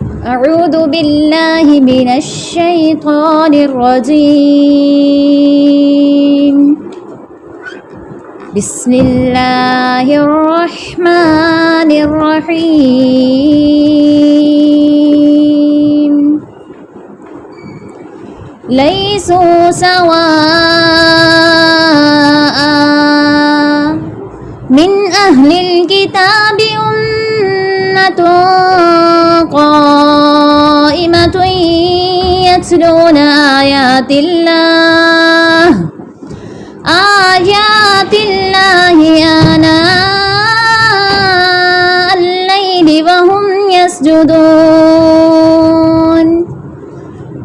أعوذ بالله من الشيطان الرجيم. بسم الله الرحمن الرحيم. ليسوا سواء من أهل الكتاب أمة قائمة يتلون آيات الله آناء الليل وهم يسجدون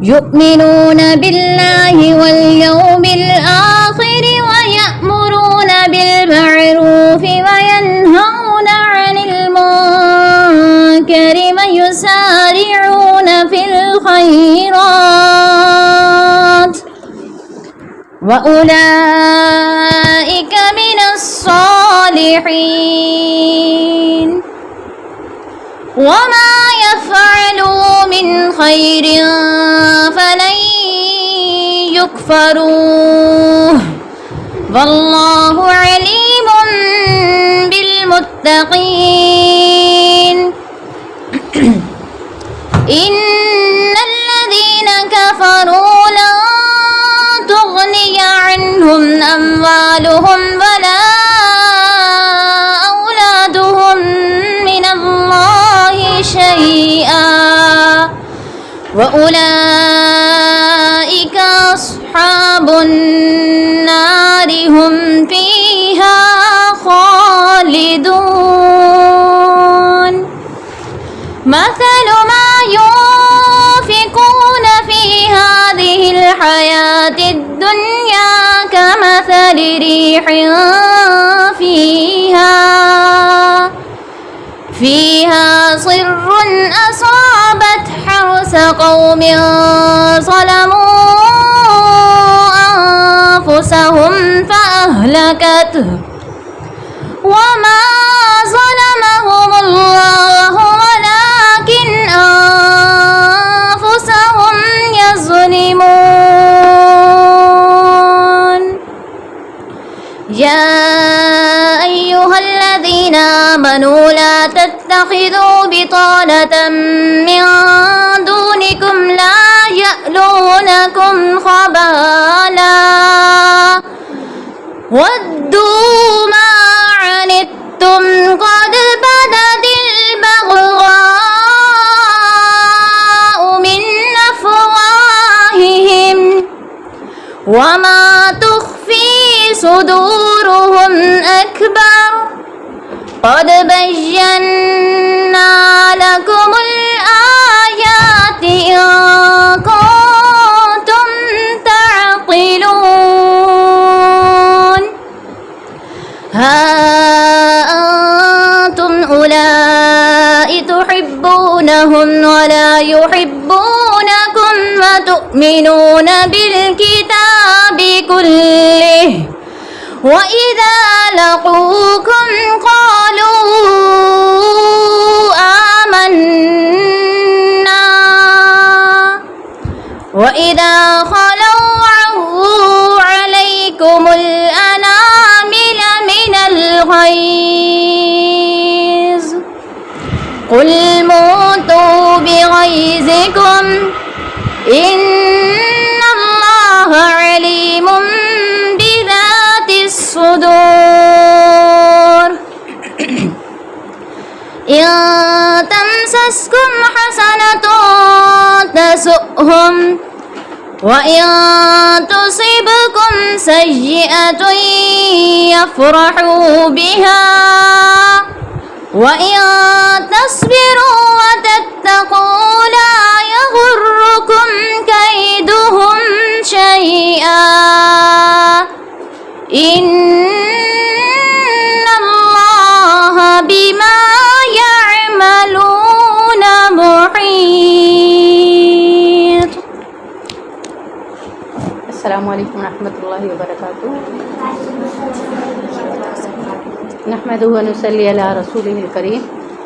يؤمنون بالله واليوم الآخر ويأمرون بالمعروف وينهون عن المنكر ويسارعون في الخيرات وأولئك من الصالحين وما يفعلوا من خير فلن يكفروه والله عليم بالمتقين. إن الذين كفروا لن تغني عنهم أموالهم ولا أولادهم من الله شيئا وأولئك أصحاب النار هم فيها خالدون. مثل ما ينفقون في هذه الحياة الدنيا كمثل ريح فيها صر أصابت حرث قوم ظلموا أنفسهم فأهلكته وما ظلمهم الله ولكن أنفسهم يظلمون. يا أيها الذين آمنوا لا تتخذوا بطانة من دونكم لا يألونكم خبالا ودوا ما عنتم قد بدت البغضاء من أفواههم وما تخفي صدورهم أكبر قد بينا لكم الآيات إن كنتم تعقلون. ها أنتم أولئك تحبونهم ولا يحبونكم وتؤمنون بالكتاب كله وإذا لقوكم قالوا آمنا وإذا خلوا عضوا عليكم الأنامل من الغيظ قل موتوا بغيظكم إن الله عليم بذات الصدور. إن تمسسكم حسنة تسؤهم وإن تصبكم سيئة يفرحوا بها وإن تصبروا وتتقوا لا يغركم كيدهم شيئا إن الله بما يعملون محيط. السلام علیکم ورحمۃ اللہ وبرکاتہ. نحمده ونصلي على رسوله الكريم.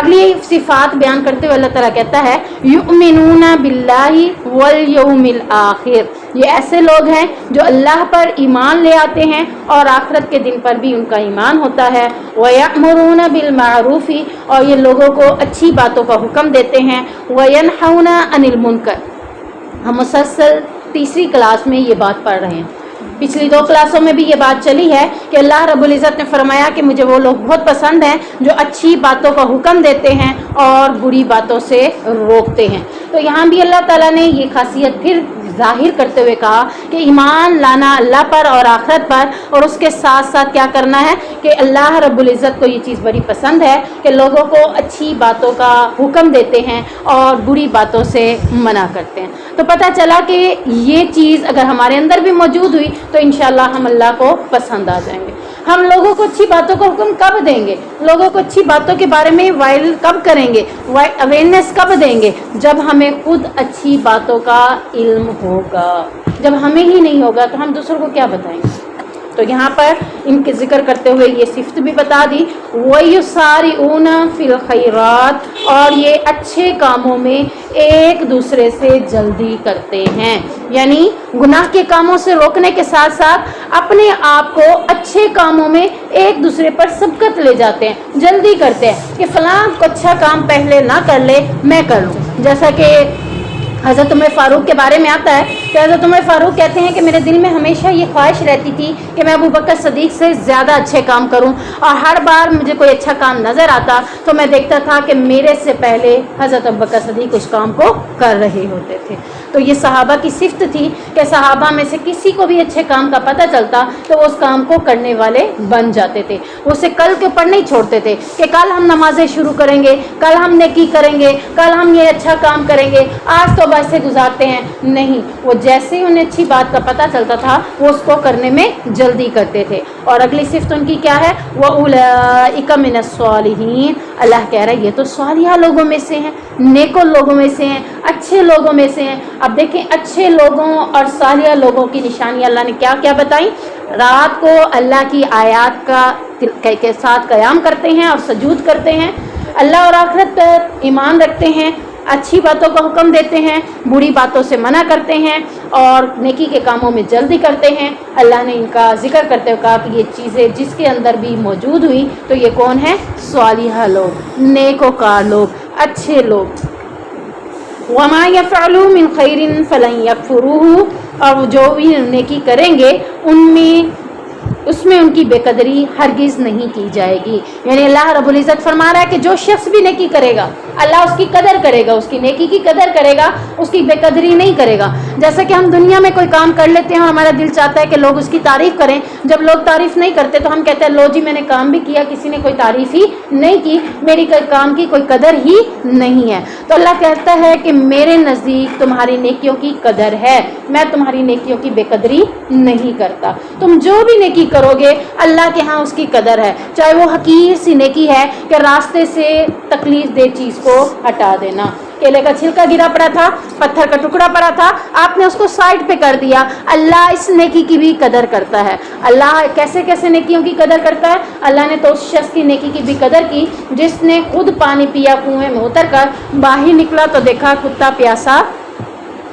اگلی صفات بیان کرتے ہوئے اللہ تعالیٰ کہتا ہے یؤمنون باللہ والیوم الآخر، یہ ایسے لوگ ہیں جو اللہ پر ایمان لے آتے ہیں اور آخرت کے دن پر بھی ان کا ایمان ہوتا ہے، ویأمرون بالمعروف، اور یہ لوگوں کو اچھی باتوں کا حکم دیتے ہیں، وینہون عن المنکر۔ ہم مسلسل تیسری کلاس میں یہ بات پڑھ رہے ہیں، پچھلی 2 کلاسوں میں بھی یہ بات چلی ہے کہ اللہ رب العزت نے فرمایا کہ مجھے وہ لوگ بہت پسند ہیں جو اچھی باتوں کا حکم دیتے ہیں اور بری باتوں سے روکتے ہیں۔ تو یہاں بھی اللہ تعالیٰ نے یہ خاصیت پھر ظاہر کرتے ہوئے کہا کہ ایمان لانا اللہ پر اور آخرت پر، اور اس کے ساتھ ساتھ کیا کرنا ہے کہ اللہ رب العزت کو یہ چیز بڑی پسند ہے کہ لوگوں کو اچھی باتوں کا حکم دیتے ہیں اور بری باتوں سے منع کرتے ہیں۔ تو پتہ چلا کہ یہ چیز اگر ہمارے اندر بھی موجود ہوئی تو انشاءاللہ ہم اللہ کو پسند آ جائیں گے۔ ہم لوگوں کو اچھی باتوں کا حکم کب دیں گے، لوگوں کو اچھی باتوں کے بارے میں وائرل کب کریں گے، اویئرنیس کب دیں گے، جب ہمیں خود اچھی باتوں کا علم ہوگا۔ جب ہمیں ہی نہیں ہوگا تو ہم دوسروں کو کیا بتائیں گے؟ تو یہاں پر ان کے ذکر کرتے ہوئے یہ صفت بھی بتا دی، وَيُسَارِعُونَ فِي الْخَيْرَاتِ، اور یہ اچھے کاموں میں ایک دوسرے سے جلدی کرتے ہیں، یعنی گناہ کے کاموں سے روکنے کے ساتھ ساتھ اپنے آپ کو اچھے کاموں میں ایک دوسرے پر سبقت لے جاتے ہیں، جلدی کرتے ہیں کہ فلاں کو اچھا کام پہلے نہ کر لے میں کر لوں۔ جیسا کہ حضرت عمر فاروق کے بارے میں آتا ہے کہ حضرت عمر فاروق کہتے ہیں کہ میرے دل میں ہمیشہ یہ خواہش رہتی تھی کہ میں ابو بکر صدیق سے زیادہ اچھے کام کروں، اور ہر بار مجھے کوئی اچھا کام نظر آتا تو میں دیکھتا تھا کہ میرے سے پہلے حضرت ابو بکر صدیق اس کام کو کر رہے ہوتے تھے۔ تو یہ صحابہ کی صفت تھی کہ صحابہ میں سے کسی کو بھی اچھے کام کا پتہ چلتا تو وہ اس کام کو کرنے والے بن جاتے تھے، وہ اسے کل کے اوپر نہیں چھوڑتے تھے کہ کل ہم نمازیں شروع کریں گے، کل ہم نیکی کریں گے، کل ہم یہ اچھا کام کریں گے، آج تو بس سے گزارتے ہیں، نہیں، وہ جیسے ہی انہیں اچھی بات کا پتہ چلتا تھا وہ اس کو کرنے میں جلدی کرتے تھے۔ اور اگلی صفت ان کی کیا ہے؟ وَأُولَئِكَ مِنَ الصَّالِحِينَ، اللہ کہہ رہا ہے یہ تو صالحہ لوگوں میں سے ہیں، نیکو لوگوں میں سے ہیں، اچھے لوگوں میں سے ہیں۔ اب دیکھیں اچھے لوگوں اور صالحہ لوگوں کی نشانیاں اللہ نے کیا کیا بتائیں؟ رات کو اللہ کی آیات کے ساتھ قیام کرتے ہیں اور سجود کرتے ہیں، اللہ اور آخرت پر ایمان رکھتے ہیں، اچھی باتوں کا حکم دیتے ہیں، بری باتوں سے منع کرتے ہیں اور نیکی کے کاموں میں جلدی کرتے ہیں۔ اللہ نے ان کا ذکر کرتے ہوئے کہا کہ یہ چیزیں جس کے اندر بھی موجود ہوئی تو یہ کون ہے؟ صالحہ لوگ، نیکوکار لوگ، اچھے لوگ۔ وَمَا يَفْعَلُوا مِنْ خَيْرٍ فَلَنْ يَكْفُرُوهُ، اور جو بھی نیکی کریں گے اس میں ان کی بے قدری ہرگز نہیں کی جائے گی۔ یعنی اللہ رب العزت فرما رہا ہے کہ جو شخص بھی نیکی کرے گا اللہ اس کی قدر کرے گا، اس کی نیکی کی قدر کرے گا، اس کی بے قدری نہیں کرے گا۔ جیسا کہ ہم دنیا میں کوئی کام کر لیتے ہیں اور ہمارا دل چاہتا ہے کہ لوگ اس کی تعریف کریں، جب لوگ تعریف نہیں کرتے تو ہم کہتے ہیں لو جی میں نے کام بھی کیا، کسی نے کوئی تعریف ہی نہیں کی، میری کام کی کوئی قدر ہی نہیں ہے۔ تو اللہ کہتا ہے کہ میرے نزدیک تمہاری نیکیوں کی قدر ہے، میں تمہاری نیکیوں کی بے قدری نہیں کرتا۔ تم جو بھی نیکی کرو گے اللہ کے ہاں اس کی قدر ہے، چاہے وہ حقیر سی نیکی ہے کہ راستے سے تکلیف دہ چیز کو ہٹا دینا، کیلے کا چھلکا گرا پڑا تھا، پتھر کا ٹکڑا پڑا تھا، آپ نے اس کو سائڈ پہ کر دیا، اللہ اس نیکی کی بھی قدر کرتا ہے۔ اللہ کیسے کیسے نیکیوں کی قدر کرتا ہے؟ اللہ نے تو اس شخص کی نیکی کی بھی قدر کی جس نے خود پانی پیا کنویں میں اتر کر، باہر نکلا تو دیکھا کتا پیاسا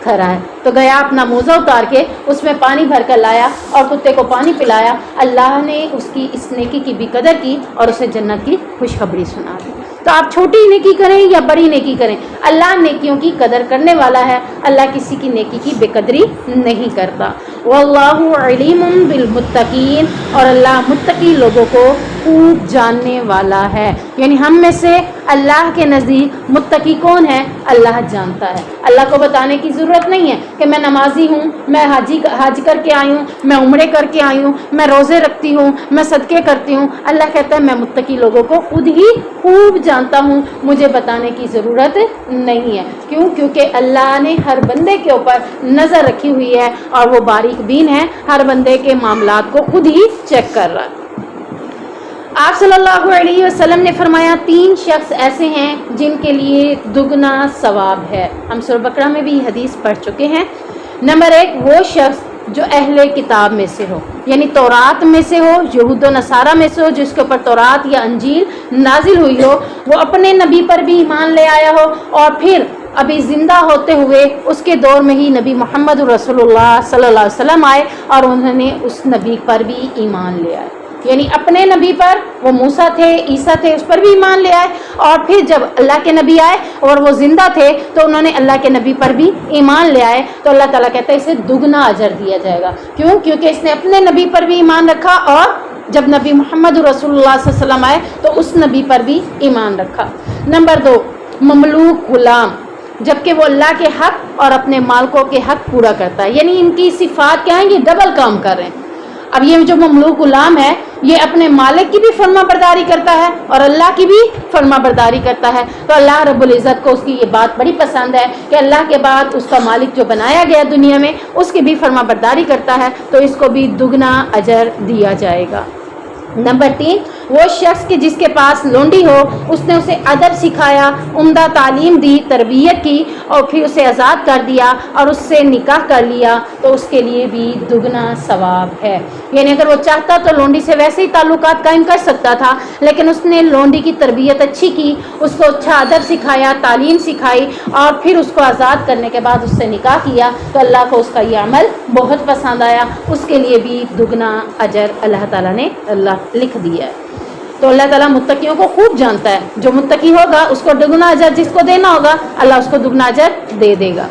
کھڑا ہے، تو گیا اپنا موزہ اتار کے اس میں پانی بھر کر لایا اور کتے کو پانی پلایا۔ اللہ نے اس کی اس نیکی کی بھی قدر کی اور اسے جنت کی خوشخبری سنا دی۔ تو آپ چھوٹی نیکی کریں یا بڑی نیکی کریں، اللہ نیکیوں کی قدر کرنے والا ہے، اللہ کسی کی نیکی کی بے قدری نہیں کرتا۔ واللہ علیم بالمتقین، اور اللہ متقی لوگوں کو خوب جاننے والا ہے۔ یعنی ہم میں سے اللہ کے نزدیک متقی کون ہے اللہ جانتا ہے۔ اللہ کو بتانے کی ضرورت نہیں ہے کہ میں نمازی ہوں، میں حج کر کے آئی ہوں، میں عمرے کر کے آئی ہوں، میں روزے رکھتی ہوں، میں صدقے کرتی ہوں۔ اللہ کہتا ہے میں متقی لوگوں کو خود ہی خوب جانتا ہوں، مجھے بتانے کی ضرورت نہیں ہے۔ کیوں؟ کیونکہ اللہ نے ہر بندے کے اوپر نظر رکھی ہوئی ہے اور وہ باریک بین ہے، ہر بندے کے معاملات کو خود ہی چیک کر رہا ہے۔ آپ صلی اللہ علیہ وسلم نے فرمایا 3 شخص ایسے ہیں جن کے لیے دگنا ثواب ہے۔ ہم سورہ بقرہ میں بھی یہ حدیث پڑھ چکے ہیں۔ نمبر 1 وہ شخص جو اہل کتاب میں سے ہو، یعنی تورات میں سے ہو، یہود و نصارہ میں سے ہو، جس کے اوپر تورات یا انجیل نازل ہوئی ہو، وہ اپنے نبی پر بھی ایمان لے آیا ہو، اور پھر ابھی زندہ ہوتے ہوئے اس کے دور میں ہی نبی محمد رسول اللہ صلی اللہ علیہ وسلم آئے اور انہوں نے اس نبی پر بھی ایمان لے آئے، یعنی اپنے نبی پر، وہ موسیٰ تھے، عیسیٰ تھے، اس پر بھی ایمان لے آئے، اور پھر جب اللہ کے نبی آئے اور وہ زندہ تھے تو انہوں نے اللہ کے نبی پر بھی ایمان لے آئے، تو اللہ تعالیٰ کہتا ہے اسے دگنا اجر دیا جائے گا۔ کیوں؟ کیونکہ اس نے اپنے نبی پر بھی ایمان رکھا، اور جب نبی محمد رسول اللہ صلی اللہ علیہ وسلم آئے تو اس نبی پر بھی ایمان رکھا۔ نمبر 2، مملوک غلام، جبکہ وہ اللہ کے حق اور اپنے مالکوں کے حق پورا کرتا ہے، یعنی ان کی صفات کیا ہیں؟ یہ ڈبل کام کر رہے ہیں۔ اب یہ جو مملوک غلام ہے یہ اپنے مالک کی بھی فرما برداری کرتا ہے اور اللہ کی بھی فرما برداری کرتا ہے، تو اللہ رب العزت کو اس کی یہ بات بڑی پسند ہے کہ اللہ کے بعد اس کا مالک جو بنایا گیا دنیا میں اس کی بھی فرما برداری کرتا ہے، تو اس کو بھی دگنا اجر دیا جائے گا۔ نمبر 3، وہ شخص کہ جس کے پاس لونڈی ہو، اس نے اسے ادب سکھایا، عمدہ تعلیم دی، تربیت کی، اور پھر اسے آزاد کر دیا اور اس سے نکاح کر لیا، تو اس کے لیے بھی دگنا ثواب ہے۔ یعنی اگر وہ چاہتا تو لونڈی سے ویسے ہی تعلقات قائم کر سکتا تھا، لیکن اس نے لونڈی کی تربیت اچھی کی، اس کو اچھا ادب سکھایا، تعلیم سکھائی، اور پھر اس کو آزاد کرنے کے بعد اس سے نکاح کیا، تو اللہ کو اس کا یہ عمل بہت پسند آیا، اس کے لیے بھی دگنا اجر اللہ تعالیٰ نے لکھ دیا ہے۔ تو اللہ تعالیٰ متقیوں کو خوب جانتا ہے، جو متقی ہوگا اس کو دگنا اجر جس کو دینا ہوگا اللہ اس کو دگنا اجر دے دے گا۔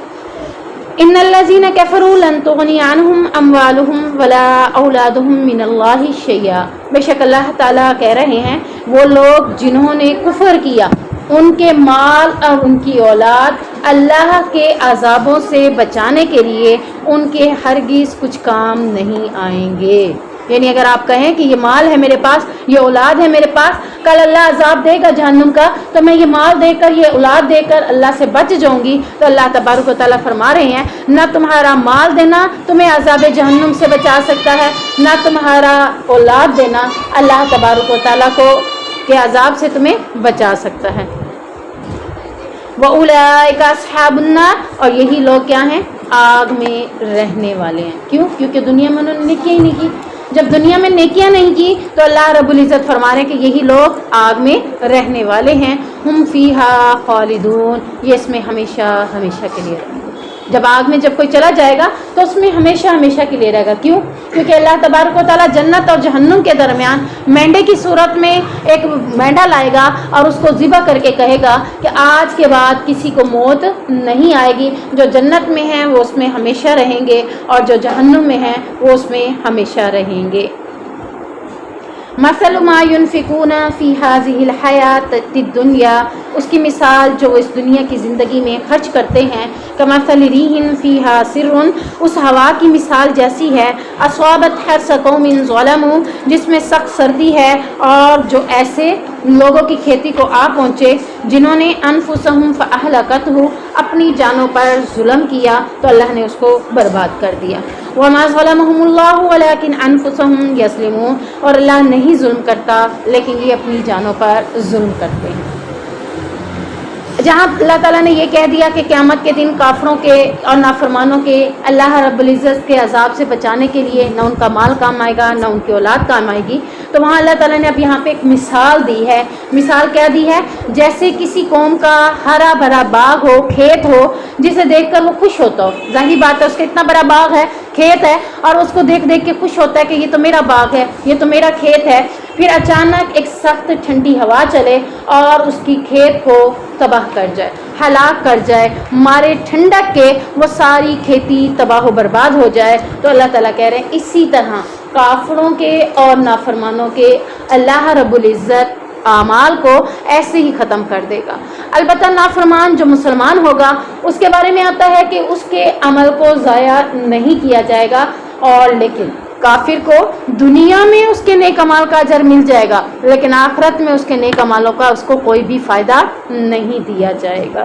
ان الذین کفروا لن تغنی عنہم اموالہم ولا اولادہم من اللہ شیئا، بے شک اللہ تعالیٰ کہہ رہے ہیں وہ لوگ جنہوں نے کفر کیا، ان کے مال اور ان کی اولاد اللہ کے عذابوں سے بچانے کے لیے ان کے ہرگز کچھ کام نہیں آئیں گے۔ یعنی اگر آپ کہیں کہ یہ مال ہے میرے پاس، یہ اولاد ہے میرے پاس، کل اللہ عذاب دے گا جہنم کا، تو میں یہ مال دے کر، یہ اولاد دے کر اللہ سے بچ جاؤں گی، تو اللہ تبارک و تعالیٰ فرما رہے ہیں نہ تمہارا مال دینا تمہیں عذاب جہنم سے بچا سکتا ہے، نہ تمہارا اولاد دینا اللہ تبارک و تعالیٰ کو کے عذاب سے تمہیں بچا سکتا ہے۔ وَأُولَئِكَ أَصْحَابُ النَّارِ، اور یہی لوگ کیا ہیں؟ آگ میں رہنے والے ہیں۔ کیوں؟ کیونکہ دنیا میں انہوں نے نیکیاں ہی نہیں کی۔ جب دنیا میں نیکیاں نہیں کی تو اللہ رب العزت فرما رہے ہیں کہ یہی لوگ آگ میں رہنے والے ہیں۔ ہم فیہا خالدون، یہ اس میں ہمیشہ ہمیشہ کے لیے رہیں گے۔ جب آگ میں جب کوئی چلا جائے گا تو اس میں ہمیشہ ہمیشہ کے لیے رہے گا۔ کیوں؟ کیونکہ اللہ تبارک و تعالیٰ جنت اور جہنم کے درمیان مینڈے کی صورت میں ایک مینڈا لائے گا اور اس کو ذبح کر کے کہے گا کہ آج کے بعد کسی کو موت نہیں آئے گی، جو جنت میں ہیں وہ اس میں ہمیشہ رہیں گے اور جو جہنم میں ہیں وہ اس میں ہمیشہ رہیں گے۔ مثل ما ينفقون فی هذه الحیات الدنیا، اس کی مثال جو اس دنیا کی زندگی میں خرچ کرتے ہیں، کمثل ریح فیہا سر، اس ہوا کی مثال جیسی ہے، اصابت حرث قوم ظلموا، جس میں سخت سردی ہے اور جو ایسے لوگوں کی کھیتی کو آ پہنچے جنہوں نے انفسہم فاہلکتہ، اپنی جانوں پر ظلم کیا تو اللہ نے اس کو برباد کر دیا۔ وما ظلمہم اللہ ولکن انفسہم یظلمون، اور اللہ نہیں ظلم کرتا لیکن یہ اپنی جانوں پر ظلم کرتے ہیں۔ جہاں اللہ تعالیٰ نے یہ کہہ دیا کہ قیامت کے دن کافروں کے اور نافرمانوں کے اللہ رب العزت کے عذاب سے بچانے کے لیے نہ ان کا مال کام آئے گا نہ ان کی اولاد کام آئے گی، تو وہاں اللہ تعالیٰ نے اب یہاں پہ ایک مثال دی ہے۔ مثال کیا دی ہے؟ جیسے کسی قوم کا ہرا بھرا باغ ہو، کھیت ہو، جسے دیکھ کر وہ خوش ہوتا ہو۔ ظاہر بات ہے اس کا اتنا بڑا باغ ہے، کھیت ہے، اور اس کو دیکھ دیکھ کے خوش ہوتا ہے کہ یہ تو میرا باغ ہے، یہ تو میرا کھیت ہے۔ پھر اچانک ایک سخت ٹھنڈی ہوا چلے اور اس کی کھیت کو تباہ کر جائے، ہلاک کر جائے، مارے ٹھنڈک کے وہ ساری کھیتی تباہ و برباد ہو جائے، تو اللہ تعالیٰ کہہ رہے ہیں اسی طرح کافروں کے اور نافرمانوں کے اللہ رب العزت اعمال کو ایسے ہی ختم کر دے گا۔ البتہ نافرمان جو مسلمان ہوگا اس کے بارے میں آتا ہے کہ اس کے عمل کو ضائع نہیں کیا جائے گا، اور لیکن کافر کو دنیا میں اس کے نیک عمال کا اجر مل جائے گا، لیکن آخرت میں اس کے نیک عمالوں کا اس کو کوئی بھی فائدہ نہیں دیا جائے گا۔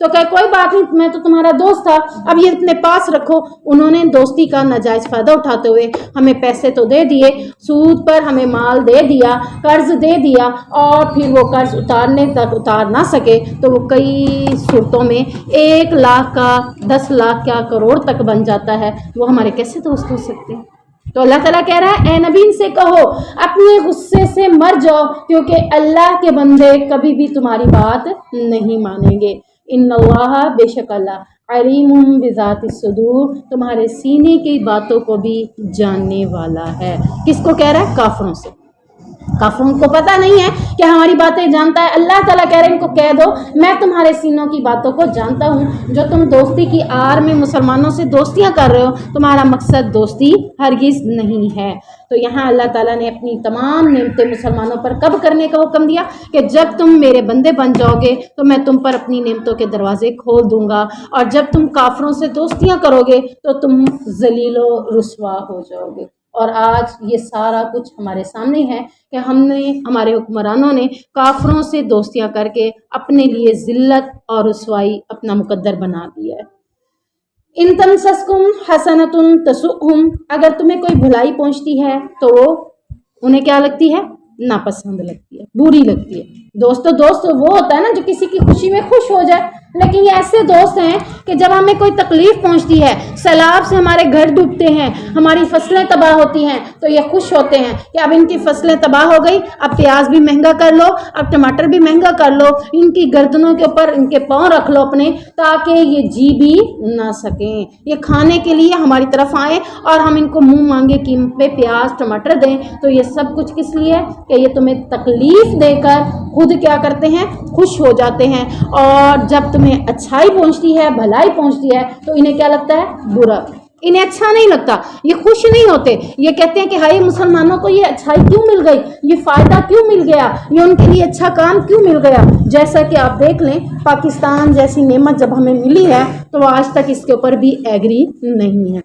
تو کہ کوئی بات نہیں میں تو تمہارا دوست تھا اب یہ اپنے پاس رکھو. انہوں نے دوستی کا ناجائز فائدہ اٹھاتے ہوئے ہمیں پیسے تو دے دیے, سود پر ہمیں مال دے دیا, قرض دے دیا, اور پھر وہ قرض اتارنے تک اتار نہ سکے تو وہ کئی صورتوں میں 1 لاکھ کا 10 لاکھ کا کروڑ تک بن جاتا ہے. وہ ہمارے کیسے دوست ہو سکتے ہیں؟ تو اللہ تعالیٰ کہہ رہا ہے اے نبی ان سے کہو اپنے غصے سے مر جاؤ کیونکہ اللہ کے بندے کبھی بھی تمہاری بات نہیں مانیں گے. ان اللہ بے شک اللہ علیم بذات الصدور تمہارے سینے کی باتوں کو بھی جاننے والا ہے. کس کو کہہ رہا ہے؟ کافروں سے. کافروں کو پتہ نہیں ہے کہ ہماری باتیں جانتا ہے. اللہ تعالیٰ کہہ رہے ہیں ان کو کہہ دو میں تمہارے سینوں کی باتوں کو جانتا ہوں. جو تم دوستی کی آڑ میں مسلمانوں سے دوستیاں کر رہے ہو تمہارا مقصد دوستی ہرگز نہیں ہے. تو یہاں اللہ تعالیٰ نے اپنی تمام نعمتیں مسلمانوں پر کب کرنے کا حکم دیا کہ جب تم میرے بندے بن جاؤ گے تو میں تم پر اپنی نعمتوں کے دروازے کھول دوں گا, اور جب تم کافروں سے دوستیاں کرو گے تو تم ذلیل و رسوا ہو جاؤ گے. اور آج یہ سارا کچھ ہمارے سامنے ہے کہ ہمارے حکمرانوں نے کافروں سے دوستیاں کر کے اپنے لیے ذلت اور رسوائی اپنا مقدر بنا دیا ہے. ان تمسسکم حسنۃ تسؤہم اگر تمہیں کوئی بھلائی پہنچتی ہے تو وہ انہیں کیا لگتی ہے؟ ناپسند لگتی ہے, بری لگتی ہے. دوست وہ ہوتا ہے نا جو کسی کی خوشی میں خوش ہو جائے, لیکن یہ ایسے دوست ہیں کہ جب ہمیں کوئی تکلیف پہنچتی ہے, سیلاب سے ہمارے گھر ڈوبتے ہیں, ہماری فصلیں تباہ ہوتی ہیں تو یہ خوش ہوتے ہیں کہ اب ان کی فصلیں تباہ ہو گئی, اب پیاز بھی مہنگا کر لو, اب ٹماٹر بھی مہنگا کر لو, ان کی گردنوں کے اوپر ان کے پاؤں رکھ لو اپنے تاکہ یہ جی بھی نہ سکیں, یہ کھانے کے لیے ہماری طرف آئیں اور ہم ان کو منہ مانگے قیمت پہ پیاز ٹماٹر دیں. تو یہ سب کچھ کس لیے کہ یہ تمہیں تکلیف دے کر خود کیا کرتے ہیں؟ خوش ہو جاتے ہیں. اور جب تمہیں اچھائی پہنچتی ہے, بھلائی پہنچتی ہے تو انہیں کیا لگتا ہے؟ برا. انہیں اچھا نہیں لگتا, یہ خوش نہیں ہوتے, یہ کہتے ہیں کہ ہائی مسلمانوں کو یہ اچھائی کیوں مل گئی, یہ فائدہ کیوں مل گیا, یہ ان کے لیے اچھا کام کیوں مل گیا. جیسا کہ آپ دیکھ لیں پاکستان جیسی نعمت جب ہمیں ملی ہے تو آج تک اس کے اوپر بھی ایگری نہیں ہے.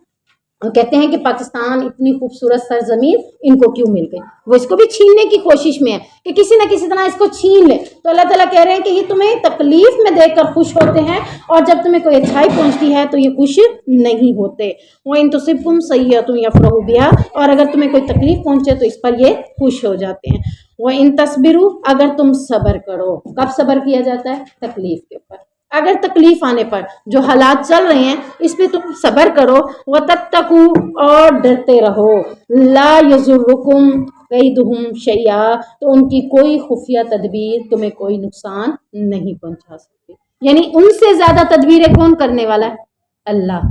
وہ کہتے ہیں کہ پاکستان اتنی خوبصورت سرزمین ان کو کیوں مل گئی, وہ اس کو بھی چھیننے کی کوشش میں ہے کہ کسی نہ کسی طرح اس کو چھین لے. تو اللہ تعالیٰ کہہ رہے ہیں کہ یہ تمہیں تکلیف میں دیکھ کر خوش ہوتے ہیں اور جب تمہیں کوئی اچھائی پہنچتی ہے تو یہ خوش نہیں ہوتے. وَإِن تُصِبْكُمْ سَيِّئَةٌ يَفْرَحُوا بِهَا اور اگر تمہیں کوئی تکلیف پہنچے تو اس پر یہ خوش ہو جاتے ہیں. وَإِن تَصْبِرُوا اگر تم صبر کرو. کب صبر کیا جاتا ہے؟ تکلیف کے اوپر. اگر تکلیف آنے پر جو حالات چل رہے ہیں اس پہ تم صبر کرو. وَتَتَّقُوا اور ڈرتے رہو. لَا يَضُرُّكُمْ كَيْدُهُمْ شَيْئًا تو ان کی کوئی خفیہ تدبیر تمہیں کوئی نقصان نہیں پہنچا سکتی. یعنی ان سے زیادہ تدبیریں کون کرنے والا ہے؟ اللہ.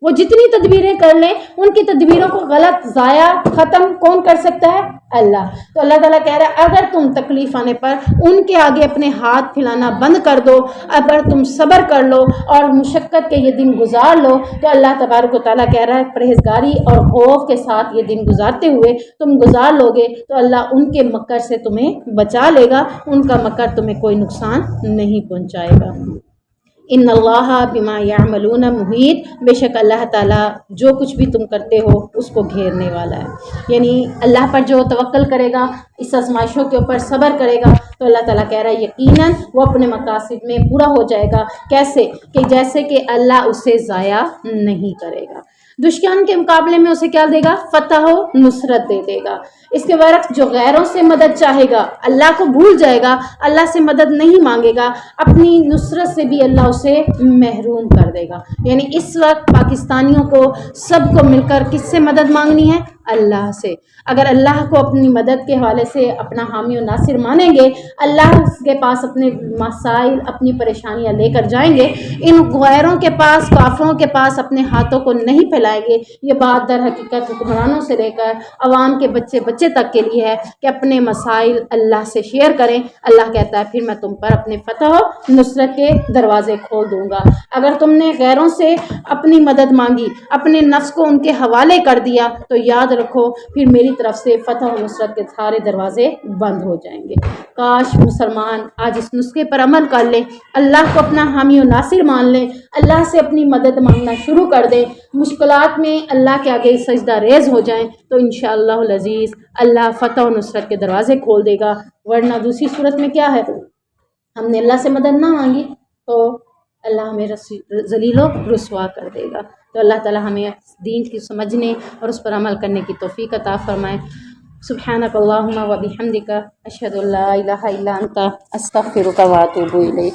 وہ جتنی تدبیریں کر لیں ان کی تدبیروں کو غلط ضائع ختم کون کر سکتا ہے؟ اللہ. تو اللہ تعالیٰ کہہ رہا ہے اگر تم تکلیف آنے پر ان کے آگے اپنے ہاتھ پھیلانا بند کر دو, اگر تم صبر کر لو اور مشقت کے یہ دن گزار لو تو اللہ تبارک و تعالیٰ کہہ رہا ہے پرہیزگاری اور خوف کے ساتھ یہ دن گزارتے ہوئے تم گزار لو گے تو اللہ ان کے مکر سے تمہیں بچا لے گا, ان کا مکر تمہیں کوئی نقصان نہیں پہنچائے گا. ان اللہ بما یعملون محیط بے شک اللہ تعالیٰ جو کچھ بھی تم کرتے ہو اس کو گھیرنے والا ہے. یعنی اللہ پر جو توکل کرے گا, اس آزمائشوں کے اوپر صبر کرے گا تو اللہ تعالیٰ کہہ رہا ہے یقیناً وہ اپنے مقاصد میں پورا ہو جائے گا. کیسے کہ جیسے کہ اللہ اسے ضائع نہیں کرے گا. دشمن کے مقابلے میں اسے کیا دے گا؟ فتح و نصرت دے دے گا. اس کے برعکس جو غیروں سے مدد چاہے گا اللہ کو بھول جائے گا, اللہ سے مدد نہیں مانگے گا, اپنی نصرت سے بھی اللہ اسے محروم کر دے گا. یعنی اس وقت پاکستانیوں کو سب کو مل کر کس سے مدد مانگنی ہے؟ اللہ سے. اگر اللہ کو اپنی مدد کے حوالے سے اپنا حامی و ناصر مانیں گے, اللہ کے پاس اپنے مسائل اپنی پریشانیاں لے کر جائیں گے, ان غیروں کے پاس کافروں کے پاس اپنے ہاتھوں کو نہیں پھیلائیں گے. یہ بات در حقیقت حکمرانوں سے لے کر عوام کے بچے تک کے لیے ہے کہ اپنے مسائل اللہ سے شیئر کریں. اللہ کہتا ہے پھر میں تم پر اپنے فتح و نصرت کے دروازے کھول دوں گا. اگر تم نے غیروں سے اپنی مدد مانگی, اپنے نفس کو ان کے حوالے کر دیا تو یاد رکھو پھر میری طرف سے فتح و نصرت کے سارے دروازے بند ہو جائیں گے. کاش مسلمان آج اس نسخے پر عمل کر لیں, اللہ کو اپنا حامی و ناصر مان لیں, اللہ سے اپنی مدد مانگنا شروع کر دیں, مشکلات میں اللہ کے آگے سجدہ ریز ہو جائیں تو انشاءاللہ العزیز اللہ فتح و نصرت کے دروازے کھول دے گا. ورنہ دوسری صورت میں کیا ہے ہم نے اللہ سے مدد نہ مانگی تو اللہ ہمیں ذلیل و رسوا کر دے گا. تو اللہ تعالیٰ ہمیں دین کی سمجھنے اور اس پر عمل کرنے کی توفیق عطا فرمائے. سبحانک اللہم و بحمدک اشہد ان لا الہ الا انت استغفرک و اتوب الیک.